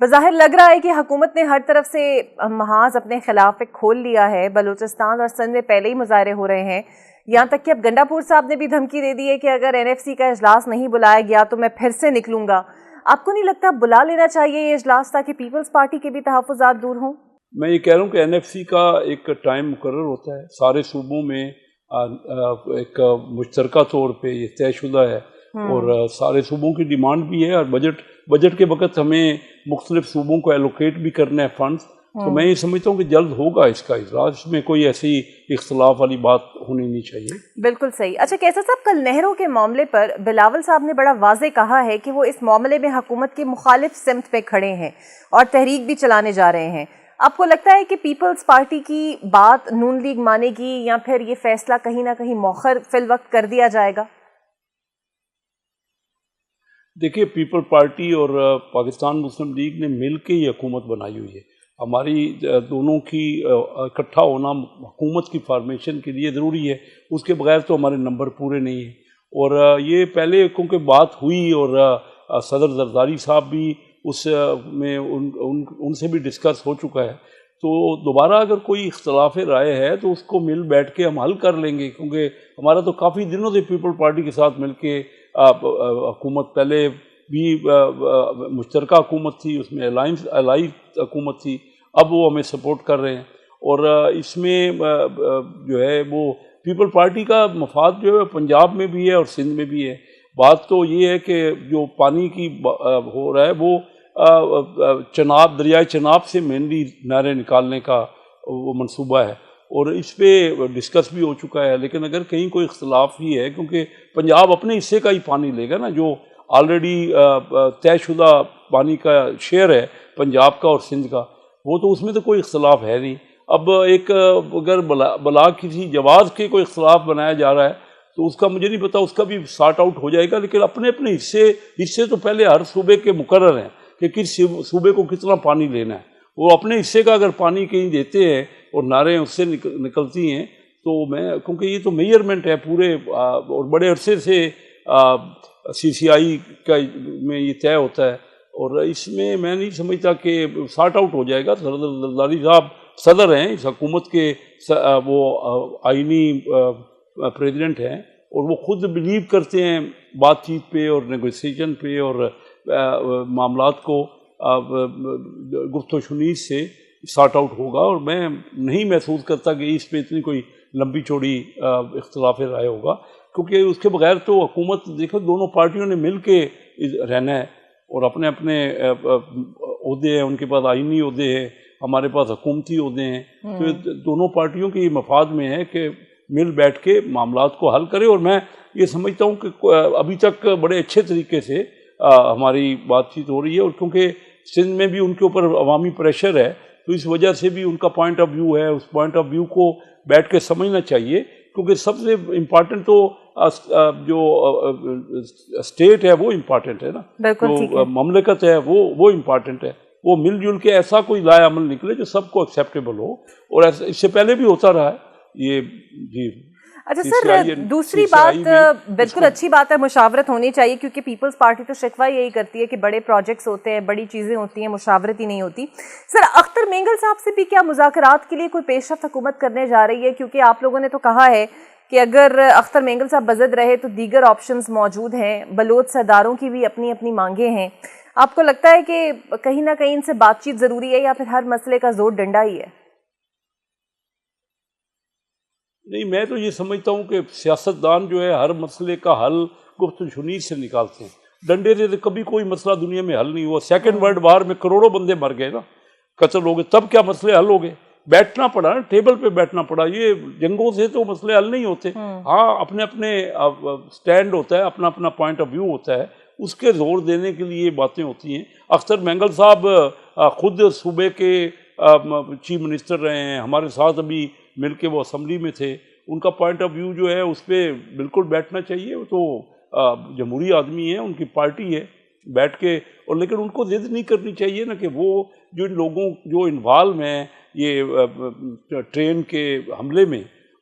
بظاہر لگ رہا ہے کہ حکومت نے ہر طرف سے محاذ اپنے خلاف کھول لیا ہے. بلوچستان اور سندھ میں پہلے ہی مظاہرے ہو رہے ہیں. یہاں تک کہ اب گنڈا پور صاحب نے بھی دھمکی دے دی ہے کہ اگر NFC کا اجلاس نہیں بلایا گیا تو میں پھر سے نکلوں گا. آپ کو نہیں لگتا بلا لینا چاہیے یہ اجلاس تاکہ پیپلز پارٹی کے بھی تحفظات دور ہوں؟ میں یہ کہہ رہا ہوں کہ NFC کا ایک ٹائم مقرر ہوتا ہے، سارے صوبوں میں ایک مشترکہ طور پہ یہ طے شدہ ہے، اور سارے صوبوں کی ڈیمانڈ بھی ہے، اور بجٹ کے وقت ہمیں مختلف صوبوں کو ایلوکیٹ بھی کرنا ہے فنڈز. تو میں یہ سمجھتا ہوں کہ جلد ہوگا اس کا اجلاس، اس میں کوئی ایسی اختلاف والی بات ہونی نہیں چاہیے. بالکل صحیح. اچھا کیسر صاحب، کل نہروں کے معاملے پر بلاول صاحب نے بڑا واضح کہا ہے کہ وہ اس معاملے میں حکومت کے مخالف سمت پہ کھڑے ہیں اور تحریک بھی چلانے جا رہے ہیں. آپ کو لگتا ہے کہ پیپلز پارٹی کی بات نون لیگ مانے گی یا پھر یہ فیصلہ کہیں نہ کہیں مؤخر فی الوقت کر دیا جائے گا؟ دیکھیے، پیپل پارٹی اور پاکستان مسلم لیگ نے مل کے یہ حکومت بنائی ہوئی ہے. ہماری دونوں کی اکٹھا ہونا حکومت کی فارمیشن کے لیے ضروری ہے، اس کے بغیر تو ہمارے نمبر پورے نہیں ہیں. اور یہ پہلے کیونکہ بات ہوئی اور صدر زرداری صاحب بھی اس میں ان سے بھی ڈسکس ہو چکا ہے، تو دوبارہ اگر کوئی اختلاف رائے ہے تو اس کو مل بیٹھ کے ہم حل کر لیں گے. کیونکہ ہمارا تو کافی دنوں سے پیپل پارٹی کے ساتھ مل کے حکومت، پہلے بھی مشترکہ حکومت تھی، اس میں الائی حکومت تھی، اب وہ ہمیں سپورٹ کر رہے ہیں. اور اس میں جو ہے وہ پیپل پارٹی کا مفاد جو ہے پنجاب میں بھی ہے اور سندھ میں بھی ہے. بات تو یہ ہے کہ جو پانی کی ہو رہا ہے وہ چناب، دریائے چناب سے مینلی نہریں نکالنے کا وہ منصوبہ ہے، اور اس پہ ڈسکس بھی ہو چکا ہے. لیکن اگر کہیں کوئی اختلاف ہی ہے، کیونکہ پنجاب اپنے حصے کا ہی پانی لے گا نا، جو آلریڈی طے شدہ پانی کا شیئر ہے پنجاب کا اور سندھ کا، وہ تو اس میں تو کوئی اختلاف ہے نہیں. اب ایک اگر بلا کسی جواز کے کوئی اختلاف بنایا جا رہا ہے تو اس کا مجھے نہیں پتا، اس کا بھی سارٹ آؤٹ ہو جائے گا. لیکن اپنے اپنے حصے تو پہلے ہر صوبے کے مقرر ہیں کہ کس صوبے کو کتنا پانی لینا ہے. وہ اپنے حصے کا اگر پانی کہیں دیتے ہیں اور نعریں اس سے نکلتی ہیں تو کیونکہ یہ تو میئرمنٹ ہے پورے، اور بڑے عرصے سے CCI کا میں یہ طے ہوتا ہے، اور اس میں نہیں سمجھتا کہ سارٹ آؤٹ ہو جائے گا. زرداری صاحب صدر ہیں اس حکومت کے، وہ آئینی پریزیڈنٹ ہیں، اور وہ خود بلیو کرتے ہیں بات چیت پہ اور نیگوسیشن پہ، اور معاملات کو گفت و شنید سے سارٹ آؤٹ ہوگا. اور میں نہیں محسوس کرتا کہ اس پہ اتنی کوئی لمبی چوڑی اختلاف رائے ہوگا، کیونکہ اس کے بغیر تو حکومت، دیکھو دونوں پارٹیوں نے مل کے رہنا ہے، اور اپنے اپنے عہدے ہیں، ان کے پاس آئینی عہدے ہیں، ہمارے پاس حکومتی عہدے ہیں. تو دونوں پارٹیوں کے مفاد میں ہے کہ مل بیٹھ کے معاملات کو حل کرے. اور میں یہ سمجھتا ہوں کہ ابھی تک بڑے اچھے طریقے سے ہماری بات چیت ہو رہی ہے. اور کیونکہ سندھ میں بھی ان کے اوپر عوامی پریشر ہے، تو اس وجہ سے بھی ان کا پوائنٹ آف ویو ہے، اس پوائنٹ آف ویو کو بیٹھ کے سمجھنا چاہیے. کیونکہ سب سے امپارٹنٹ تو جو اسٹیٹ ہے وہ امپارٹنٹ ہے نا، جو مملکت ہے وہ امپارٹنٹ ہے. وہ مل جل کے ایسا کوئی لائے عمل نکلے جو سب کو ایکسیپٹیبل ہو، اور اس سے پہلے بھی ہوتا رہا ہے یہ. جی اچھا سر، دوسری بات بالکل اچھی بات ہے، مشاورت ہونی چاہیے، کیونکہ پیپلز پارٹی تو شکوہ یہی کرتی ہے کہ بڑے پروجیکٹس ہوتے ہیں، بڑی چیزیں ہوتی ہیں، مشاورت ہی نہیں ہوتی. سر، اختر مینگل صاحب سے بھی کیا مذاکرات کے لیے کوئی پیش رفت حکومت کرنے جا رہی ہے؟ کیونکہ آپ لوگوں نے تو کہا ہے کہ اگر اختر مینگل صاحب بزد رہے تو دیگر آپشنز موجود ہیں، بلوچ سرداروں کی بھی اپنی اپنی مانگیں ہیں. آپ کو لگتا ہے کہ کہیں نہ کہیں ان سے بات چیت ضروری ہے، یا پھر ہر مسئلے کا زور ڈنڈا ہی ہے؟ نہیں، میں تو یہ سمجھتا ہوں کہ سیاستدان جو ہے ہر مسئلے کا حل گفت و شنید سے نکالتے ہیں. ڈنڈے سے کبھی کوئی مسئلہ دنیا میں حل نہیں ہوا. سیکنڈ ورلڈ وار میں کروڑوں بندے مر گئے نا، قتل ہو گئے، تب کیا مسئلے حل ہو گئے؟ بیٹھنا پڑا نا، ٹیبل پہ بیٹھنا پڑا. یہ جنگوں سے تو مسئلے حل نہیں ہوتے. ہاں، اپنے اپنے سٹینڈ ہوتا ہے، اپنا اپنا پوائنٹ آف ویو ہوتا ہے، اس کے زور دینے کے لیے باتیں ہوتی ہیں. اختر مینگل صاحب خود صوبے کے چیف منسٹر رہے ہیں، ہمارے ساتھ ابھی مل کے وہ اسمبلی میں تھے. ان کا پوائنٹ آف ویو جو ہے اس پہ بالکل بیٹھنا چاہیے. وہ تو جمہوری آدمی ہیں، ان کی پارٹی ہے، بیٹھ کے. اور لیکن ان کو ضد نہیں کرنی چاہیے نا کہ وہ جو ان لوگوں جو انوالو ہیں یہ ٹرین کے حملے میں،